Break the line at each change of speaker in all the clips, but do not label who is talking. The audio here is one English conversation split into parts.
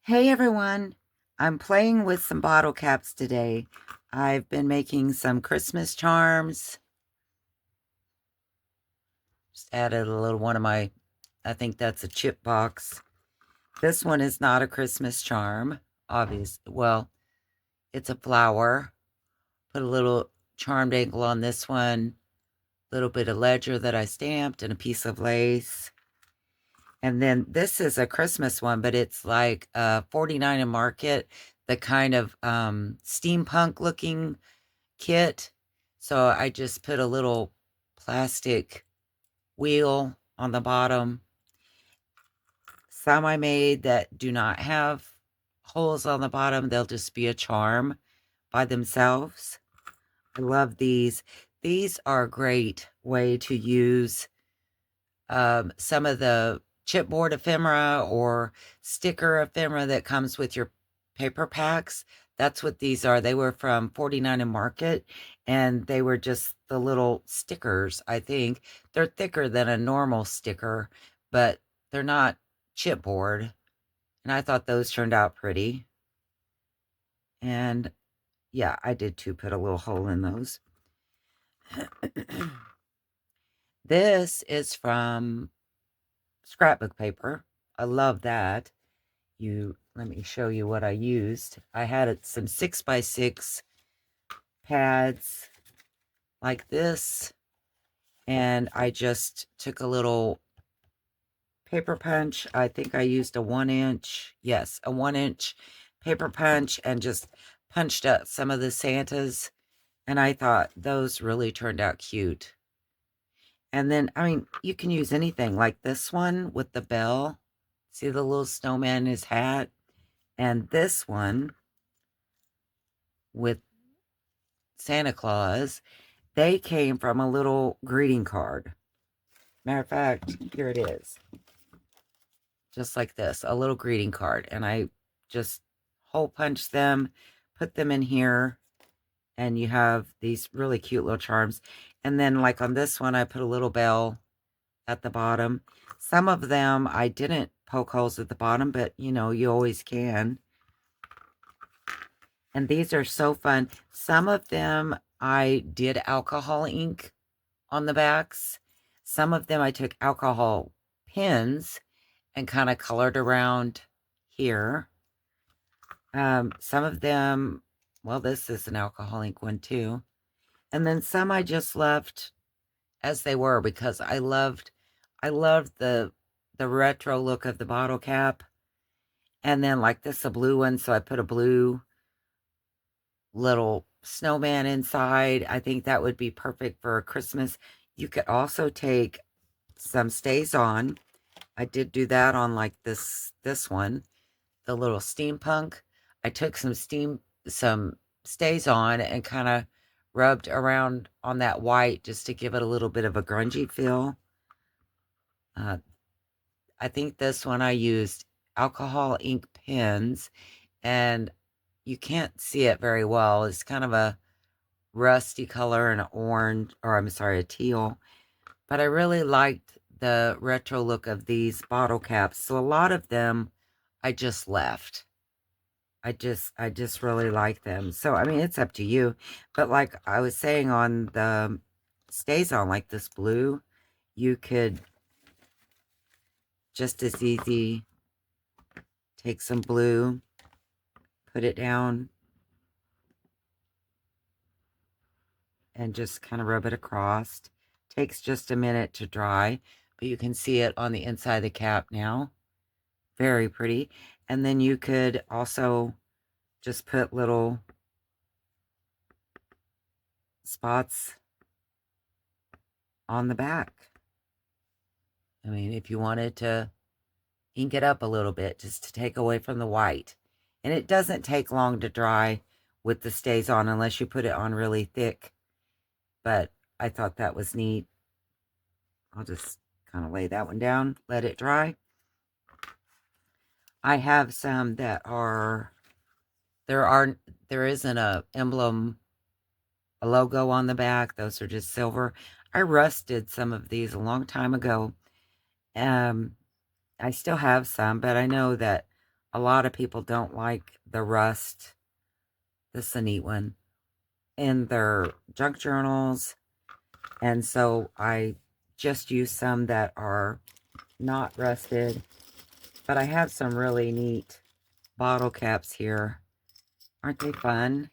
Hey everyone, I'm playing with some bottle caps today. I've been making some Christmas charms. Just added a little one of my, I think that's a chip box. This one is not a Christmas charm, obvious. Well, it's a flower. Put a little charmed angle on this one, a little bit of ledger that I stamped, and a piece of lace. And then this is a Christmas one, but it's like 49 in Market, the kind of steampunk looking kit. So I just put a little plastic wheel on the bottom. Some I made that do not have holes on the bottom. They'll just be a charm by themselves. I love these. These are a great way to use some of the chipboard ephemera or sticker ephemera that comes with your paper packs. That's what these are. They were from 49 and Market, and they were just the little stickers, I think. They're thicker than a normal sticker, but they're not chipboard. And I thought those turned out pretty. And yeah, I did too put a little hole in those. This is from scrapbook paper. I love that. Let me show you what I used. I had some 6x6 pads like this, and I just took a little paper punch. I think I used a 1-inch, yes, a 1-inch paper punch, and just punched up some of the Santas, and I thought those really turned out cute. And then, I mean, you can use anything like this one with the bell. See the little snowman in his hat? And this one with Santa Claus, they came from a little greeting card. Matter of fact, here it is. Just like this, a little greeting card. And I just hole punched them, put them in here, and you have these really cute little charms. And then like on this one, I put a little bell at the bottom. Some of them I didn't poke holes at the bottom, but you know, you always can. And these are so fun. Some of them I did alcohol ink on the backs. Some of them I took alcohol pins and kind of colored around here. Some of them, well, this is an alcohol ink one too. And then some I just left as they were because I loved the retro look of the bottle cap. And then like this, a blue one, so I put a blue little snowman inside. I think that would be perfect for Christmas. You could also take some stays on. I did do that on like this one, the little steampunk. I took some stays on and kind of rubbed around on that white just to give it a little bit of a grungy feel. Uh, I think this one I used alcohol ink pens, and you can't see it very well. It's kind of a rusty color and an orange, or I'm sorry, a teal. But I really liked the retro look of these bottle caps. So a lot of them I just left. I just really like them. So I mean, it's up to you. But like I was saying on the stays on like this blue, you could just as easy take some blue, put it down, and just kind of rub it across. Takes just a minute to dry, but you can see it on the inside of the cap now. Very pretty. And then you could also just put little spots on the back. I mean, if you wanted to ink it up a little bit just to take away from the white. And it doesn't take long to dry with the stays on unless you put it on really thick. But I thought that was neat. I'll just kind of lay that one down, let it dry. I have some that are there isn't a emblem, a logo on the back. Those are just silver. I rusted some of these a long time ago. I still have some, but I know that A lot of people don't like the rust. This is a neat one. In their junk journals. And so I just use some that are not rusted. But I have some really neat bottle caps here. Aren't they fun?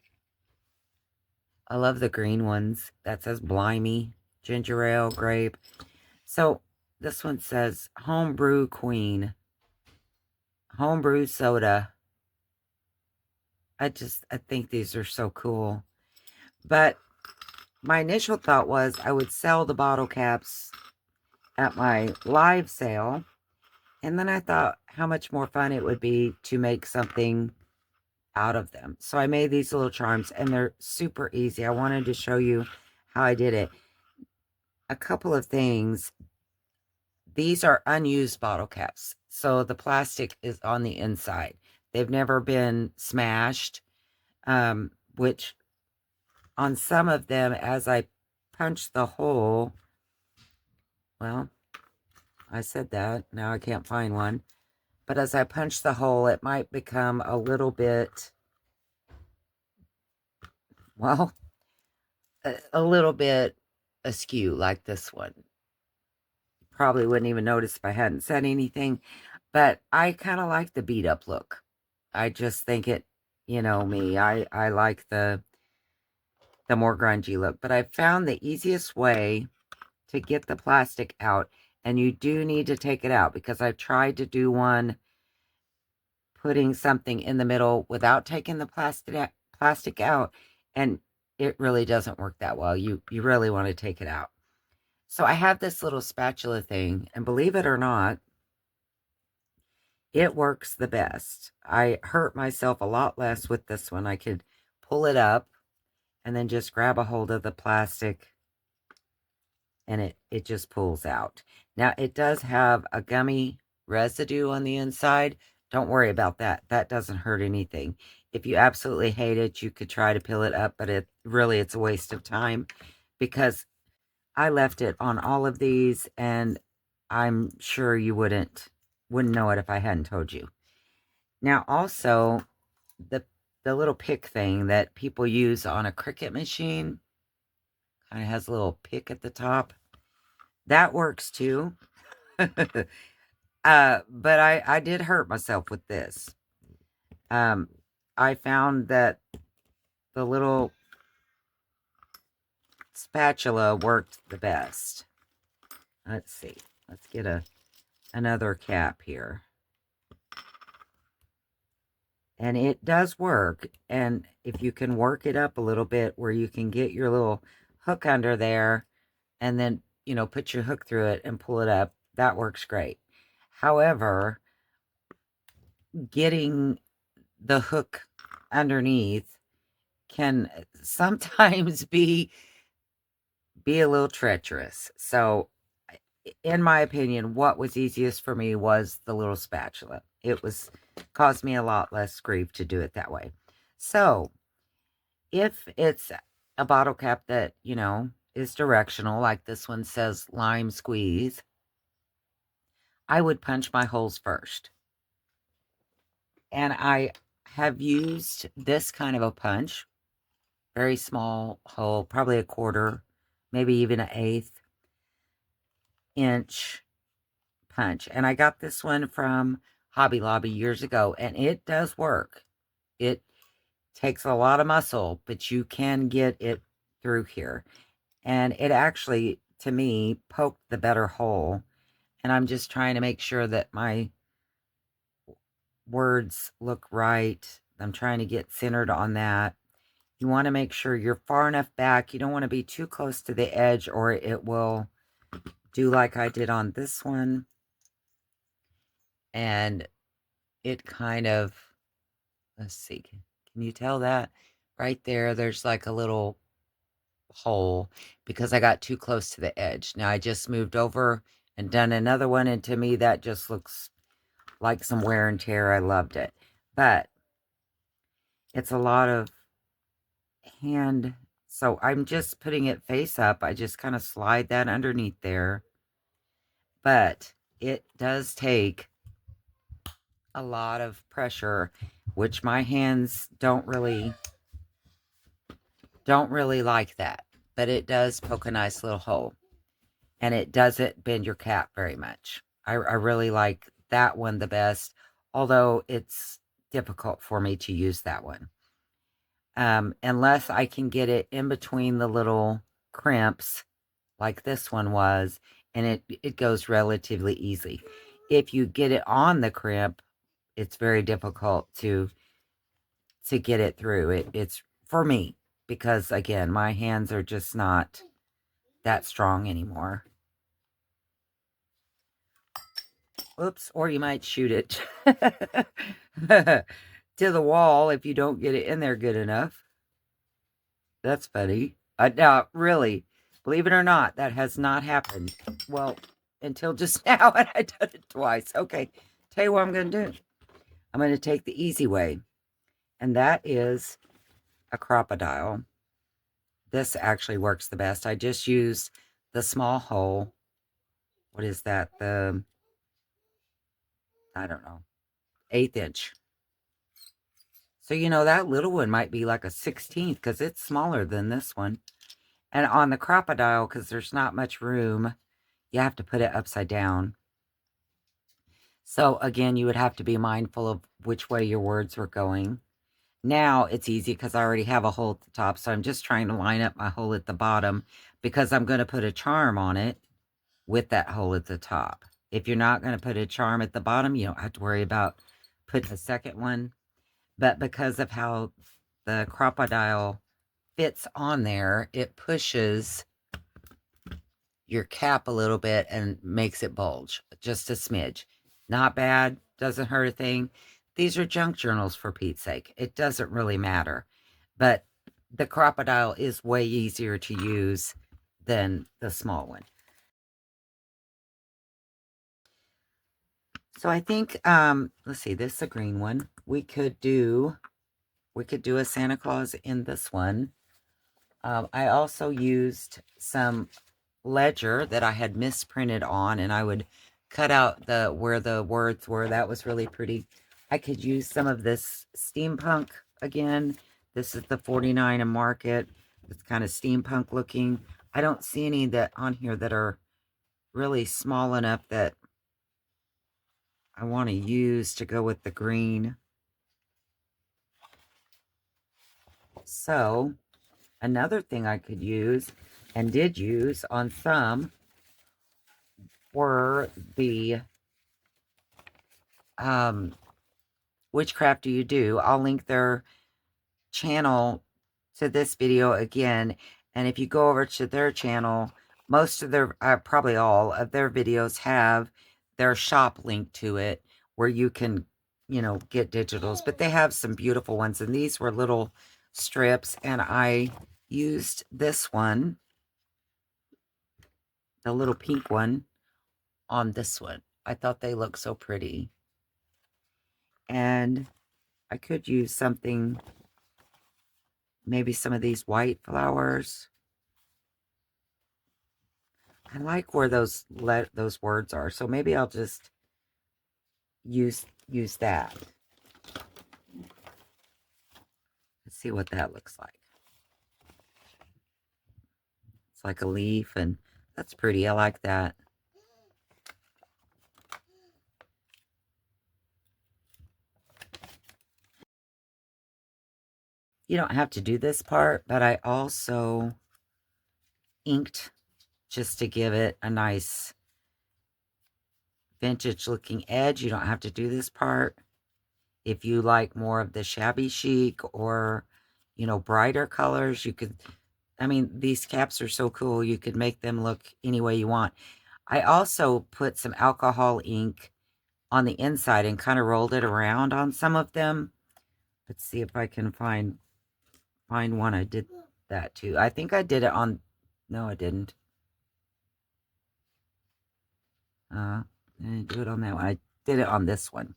I love the green ones. That says Blimey, ginger ale, grape. So this one says homebrew queen, homebrew soda. I think these are so cool. But my initial thought was I would sell the bottle caps at my live sale. And then I thought how much more fun it would be to make something out of them. So I made these little charms and they're super easy. I wanted to show you how I did it. A couple of things. These are unused bottle caps. So the plastic is on the inside. They've never been smashed, which on some of them, as I punch the hole, well, I said that. Now I can't find one. But as I punch the hole, it might become a little bit, well, a little bit askew like this one. Probably wouldn't even notice if I hadn't said anything. But I kind of like the beat up look. I just think it, you know me, I like the more grungy look. But I found the easiest way to get the plastic out, and you do need to take it out because I've tried to do one putting something in the middle without taking the plastic out, and it really doesn't work that well. You really want to take it out. So I have this little spatula thing, and believe it or not, it works the best. I hurt myself a lot less with this one. I could pull it up and then just grab a hold of the plastic and it just pulls out. Now, it does have a gummy residue on the inside. Don't worry about that. That doesn't hurt anything. If you absolutely hate it, you could try to peel it up, but it's a waste of time because I left it on all of these and I'm sure you wouldn't know it if I hadn't told you. Now, also, the little pick thing that people use on a Cricut machine kind of has a little pick at the top. That works too. But I did hurt myself with this. I found that the little spatula worked the best. Let's see. Let's get another cap here. And it does work. And if you can work it up a little bit where you can get your little hook under there and then, you know, put your hook through it and pull it up, that works great. However, getting the hook underneath can sometimes be a little treacherous. So in my opinion, what was easiest for me was the little spatula. It caused me a lot less grief to do it that way. So if it's a bottle cap that, you know, is directional, like this one says lime squeeze, I would punch my holes first. And I have used this kind of a punch, very small hole, probably a quarter, maybe even an 1/8 inch punch. And I got this one from Hobby Lobby years ago, and it does work. It takes a lot of muscle, but you can get it through here. And it actually, to me, poked the better hole. And I'm just trying to make sure that my words look right. I'm trying to get centered on that. You want to make sure you're far enough back. You don't want to be too close to the edge or it will do like I did on this one. And it kind of, let's see, can you tell that? Right there, there's like a little hole because I got too close to the edge. Now I just moved over and done another one, and to me that just looks like some wear and tear. I loved it. But it's a lot of hand, so I'm just putting it face up. I just kind of slide that underneath there. But it does take a lot of pressure, which my hands don't really like that. But it does poke a nice little hole. And it doesn't bend your cap very much. I really like that one the best, although it's difficult for me to use that one. Unless I can get it in between the little crimps like this one was, and it goes relatively easy. If you get it on the crimp, it's very difficult to get it through. It's for me because again, my hands are just not that strong anymore. Oops, or you might shoot it to the wall if you don't get it in there good enough. That's funny. Now, really, believe it or not, that has not happened. Well, until just now, and I did it twice. Okay, tell you what I'm going to do. I'm going to take the easy way, and that is a crocodile. This actually works the best. I just used the small hole. What is that? I don't know, 1/8 inch. So, that little one might be like a 16th because it's smaller than this one. And on the crocodile, because there's not much room, you have to put it upside down. So again, you would have to be mindful of which way your words were going. Now it's easy because I already have a hole at the top. So I'm just trying to line up my hole at the bottom because I'm going to put a charm on it with that hole at the top. If you're not going to put a charm at the bottom, you don't have to worry about putting a second one. But because of how the crocodile fits on there, it pushes your cap a little bit and makes it bulge just a smidge. Not bad, doesn't hurt a thing. These are junk journals for Pete's sake. It doesn't really matter. But the crocodile is way easier to use than the small one. So I think let's see, this is a green one. We could do a Santa Claus in this one. I also used some ledger that I had misprinted on, and I would cut out where the words were. That was really pretty. I could use some of this steampunk again. This is the 49 in Market. It's kind of steampunk looking. I don't see any that on here that are really small enough that I want to use to go with the green. So another thing I could use and did use on some were the which craft do you do? I'll link their channel to this video again. And if you go over to their channel, most of their, probably all of their videos have their shop link to it where you can, get digitals. But they have some beautiful ones. And these were little strips. And I used this one, the little pink one, on this one. I thought they looked so pretty. And I could use something, maybe some of these white flowers. I like where those words are, so maybe I'll just use that. Let's see what that looks like. It's like a leaf, and that's pretty. I like that. You don't have to do this part, but I also inked just to give it a nice vintage looking edge. You don't have to do this part. If you like more of the shabby chic or, brighter colors, you could, I mean, these caps are so cool. You could make them look any way you want. I also put some alcohol ink on the inside and kind of rolled it around on some of them. Let's see if I can find one. I did that too. I think I did it on, no, I didn't. I didn't do it on that one. I did it on this one.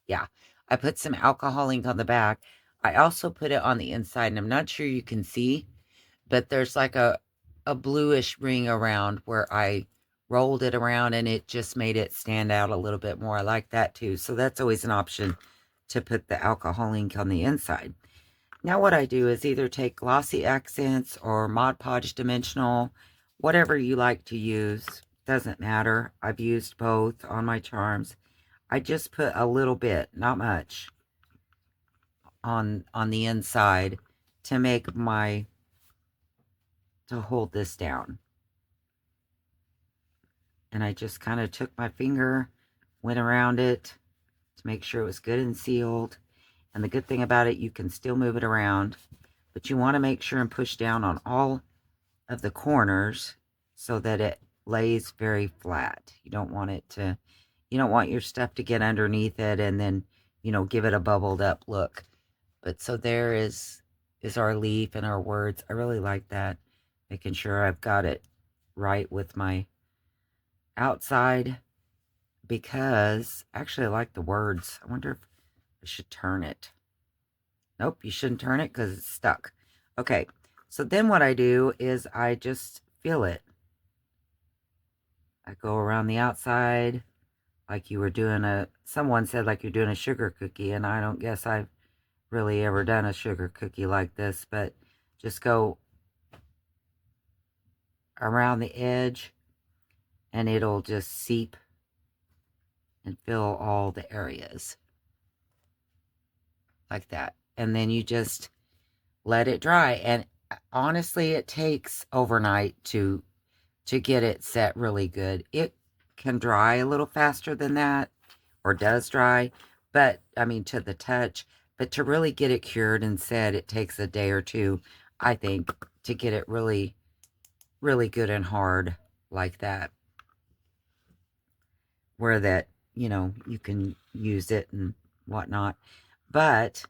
Yeah. I put some alcohol ink on the back. I also put it on the inside, and I'm not sure you can see, but there's like a bluish ring around where I rolled it around and it just made it stand out a little bit more. I like that too. So that's always an option to put the alcohol ink on the inside. Now what I do is either take glossy accents or Mod Podge dimensional, whatever you like to use, doesn't matter. I've used both on my charms. I just put a little bit, not much, on the inside to make my, to hold this down. And I just kind of took my finger, went around it to make sure it was good and sealed. And the good thing about it, you can still move it around, but you want to make sure and push down on all of the corners so that it lays very flat. You don't want it to, you don't want your stuff to get underneath it and then, you know, give it a bubbled up look. But so there is our leaf and our words. I really like that. Making sure I've got it right with my outside, because actually I like the words. I wonder if I should turn it. Nope, you shouldn't turn it because it's stuck. Okay, so then what I do is I just fill it. I go around the outside like you were doing someone said like you're doing a sugar cookie, and I don't guess I've really ever done a sugar cookie like this, but just go around the edge and it'll just seep and fill all the areas like that. And then you just let it dry. And honestly, it takes overnight to get it set really good. It can dry a little faster than that, or does dry, but I mean to the touch. But to really get it cured and set, it takes a day or two, I think, to get it really, really good and hard like that, where that, you know, you can use it and whatnot. But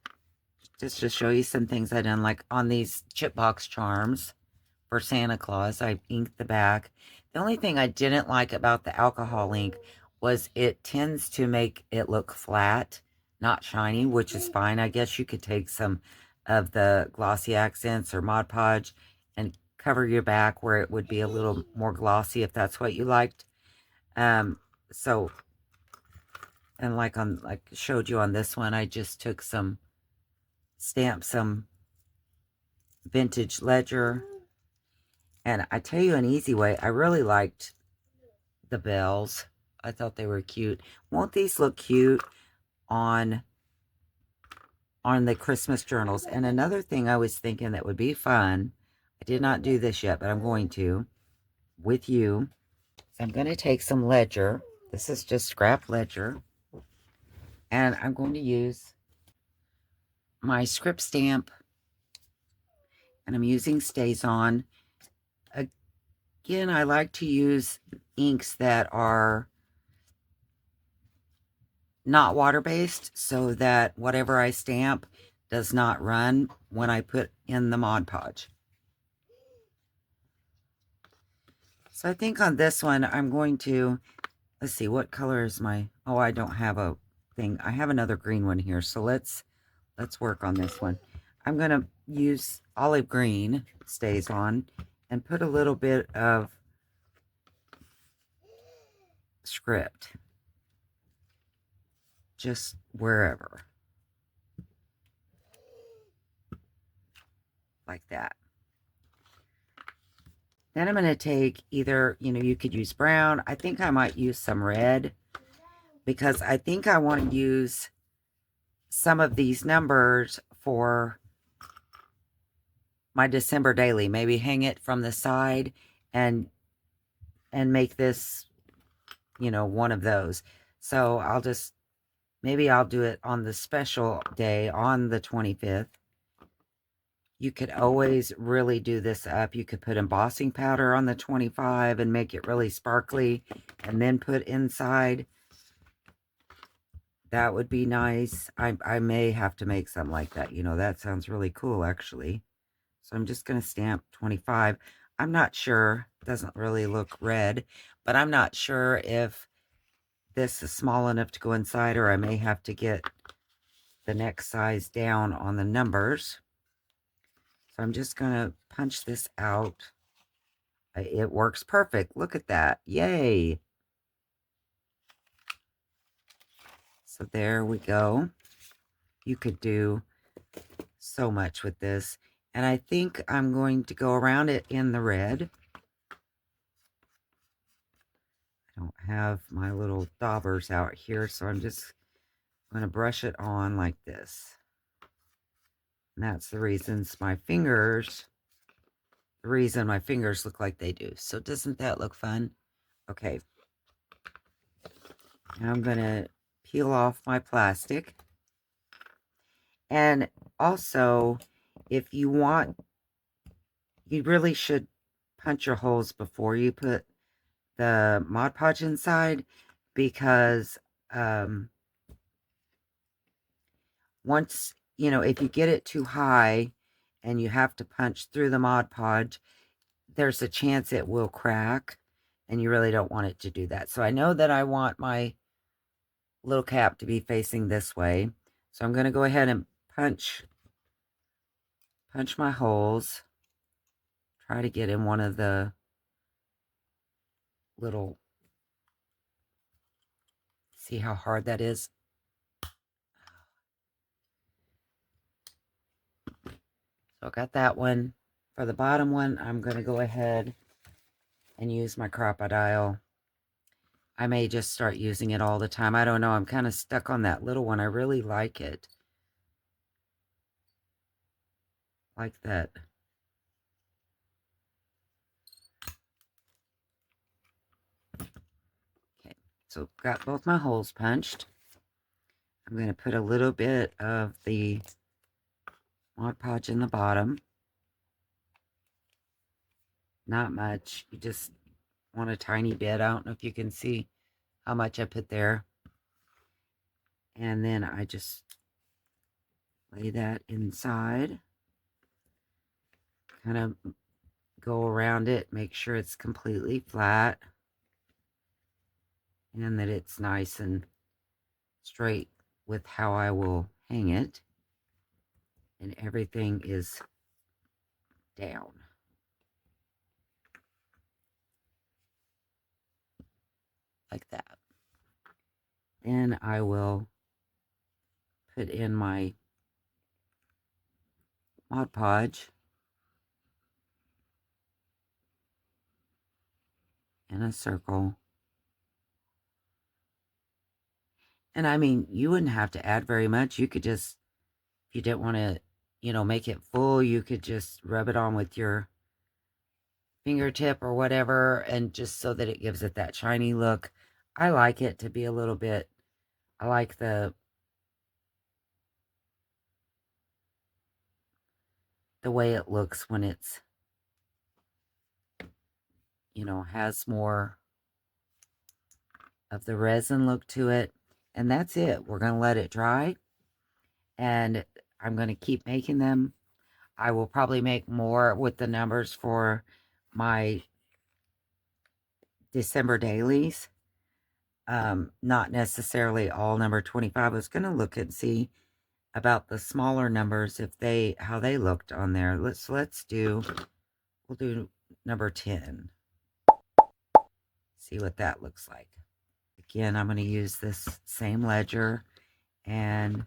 just to show you some things I done, like on these chip box charms for Santa Claus, I inked the back. The only thing I didn't like about the alcohol ink was it tends to make it look flat, not shiny, which is fine. I guess you could take some of the glossy accents or Mod Podge and cover your back where it would be a little more glossy if that's what you liked. So, and like showed you on this one, I just took stamped some vintage ledger. And I tell you an easy way, I really liked the bells. I thought they were cute. Won't these look cute on the Christmas journals? And another thing I was thinking that would be fun, I did not do this yet, but I'm going to with you. So I'm going to take some ledger. This is just scrap ledger. And I'm going to use my script stamp. And I'm using StazOn. Again, I like to use inks that are not water-based so that whatever I stamp does not run when I put in the Mod Podge. So I think on this one, I'm going to, let's see, what color is my, oh, I don't have a thing. I have another green one here. So let's work on this one. I'm going to use olive green, StazOn, and put a little bit of script just wherever, like that. Then I'm going to take either, you know, you could use brown. I think I might use some red, because I think I want to use some of these numbers for my December daily. Maybe hang it from the side and make this, you know, one of those. So I'll just, maybe I'll do it on the special day on the 25th. You could always really do this up. You could put embossing powder on the 25 and make it really sparkly and then put inside. That would be nice. I may have to make something like that. You know, that sounds really cool, actually. So I'm just going to stamp 25. I'm not sure. It doesn't really look red, but I'm not sure if this is small enough to go inside, or I may have to get the next size down on the numbers. So I'm just going to punch this out. It works perfect. Look at that. Yay. So there we go. You could do so much with this. And I think I'm going to go around it in the red. I don't have my little daubers out here, so I'm just going to brush it on like this. And that's the reason my fingers look like they do. So doesn't that look fun? Okay. Now I'm going to peel off my plastic. And also, if you want, you really should punch your holes before you put the Mod Podge inside, because once, if you get it too high and you have to punch through the Mod Podge, there's a chance it will crack, and you really don't want it to do that. So I know that I want my little cap to be facing this way. So I'm going to go ahead and punch my holes. Try to get in one of the little, see how hard that is? So I got that one. For the bottom one, I'm going to go ahead and use my crocodile. I may just start using it all the time. I don't know. I'm kind of stuck on that little one. I really like it. Like that. Okay, so got both my holes punched. I'm going to put a little bit of the Mod Podge in the bottom. Not much. You just want a tiny bit. I don't know if you can see how much I put there. And then I just lay that inside. Kind of go around it, make sure it's completely flat. And that it's nice and straight with how I will hang it. And everything is down. Like that. Then I will put in my Mod Podge in a circle. And I mean, you wouldn't have to add very much. You could just, if you didn't want to, make it full, you could just rub it on with your fingertip or whatever, and just so that it gives it that shiny look. I like it to be a little bit, I like the way it looks when it's, has more of the resin look to it. And that's it. We're going to let it dry. And I'm going to keep making them. I will probably make more with the numbers for my December dailies. Not necessarily all number 25. I was going to look and see about the smaller numbers, how they looked on there. We'll do number 10. See what that looks like. Again, I'm going to use this same ledger and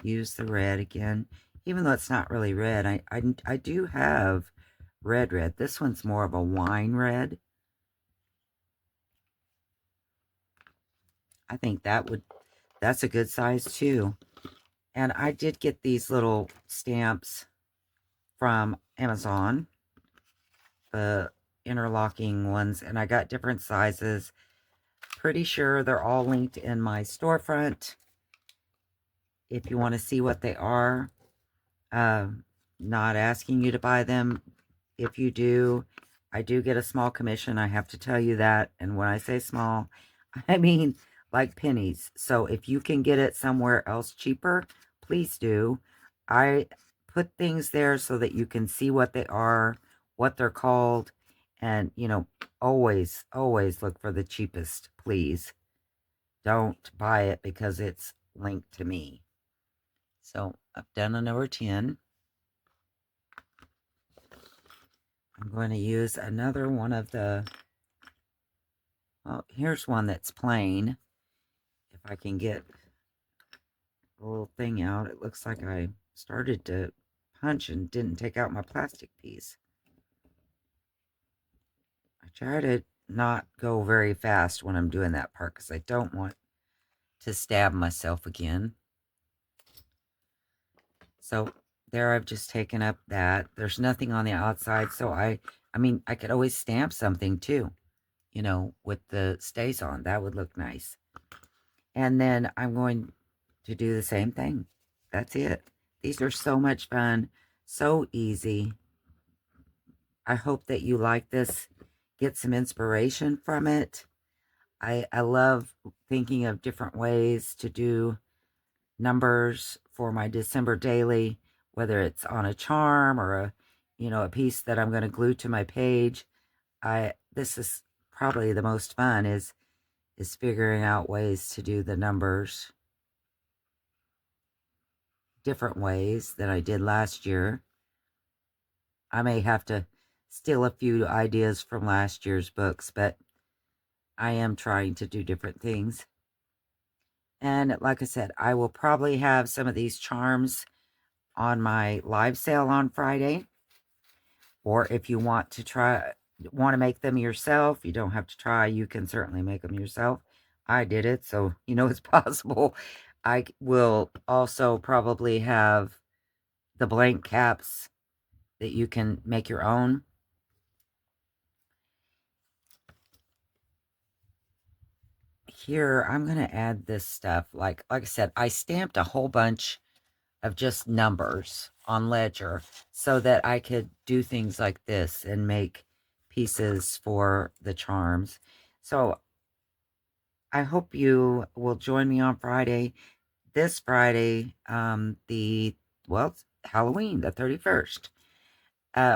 use the red again. Even though it's not really red, I do have red. This one's more of a wine red. I think that's a good size too. And I did get these little stamps from Amazon, the interlocking ones, and I got different sizes. Pretty sure they're all linked in my storefront if you want to see what they are. Not asking you to buy them. If you do, I do get a small commission. I have to tell you that. And when I say small, I mean like pennies. So if you can get it somewhere else cheaper, please do. I put things there so that you can see what they are, what they're called, and, always, always look for the cheapest, please. Don't buy it because it's linked to me. So I've done a number 10. I'm going to use another one of the, well, here's one that's plain. If I can get the little thing out, it looks like I started to punch and didn't take out my plastic piece. I try to not go very fast when I'm doing that part because I don't want to stab myself again. So there I've just taken up that. There's nothing on the outside, so I mean, I could always stamp something too, you know, with the stays on. That would look nice. And then I'm going to do the same thing. That's it. These are so much fun, so easy. I hope that you like this, get some inspiration from it. I love thinking of different ways to do numbers for my December daily, whether it's on a charm or a, you know, a piece that I'm going to glue to my page. This is probably the most fun is figuring out ways to do the numbers different ways than I did last year. I may have to steal a few ideas from last year's books, but I am trying to do different things. And like I said, I will probably have some of these charms on my live sale on Friday. Or if you want to make them yourself, you don't have to try. You can certainly make them yourself. I did it, so you know it's possible. I will also probably have the blank caps that you can make your own. Here, I'm going to add this stuff. Like I said, I stamped a whole bunch of just numbers on Ledger so that I could do things like this and make pieces for the charms. So I hope you will join me on Friday. This Friday, it's Halloween, the 31st.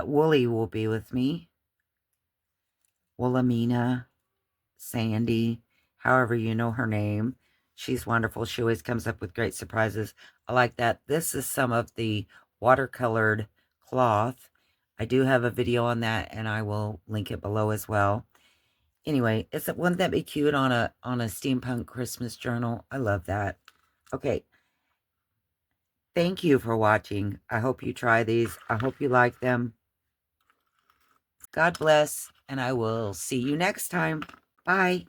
Wooly will be with me. Wilhelmina, Sandy, however you know her name. She's wonderful. She always comes up with great surprises. I like that. This is some of the watercolored cloth. I do have a video on that, and I will link it below as well. Anyway, wouldn't that be cute on a steampunk Christmas journal? I love that. Okay. Thank you for watching. I hope you try these. I hope you like them. God bless, and I will see you next time. Bye.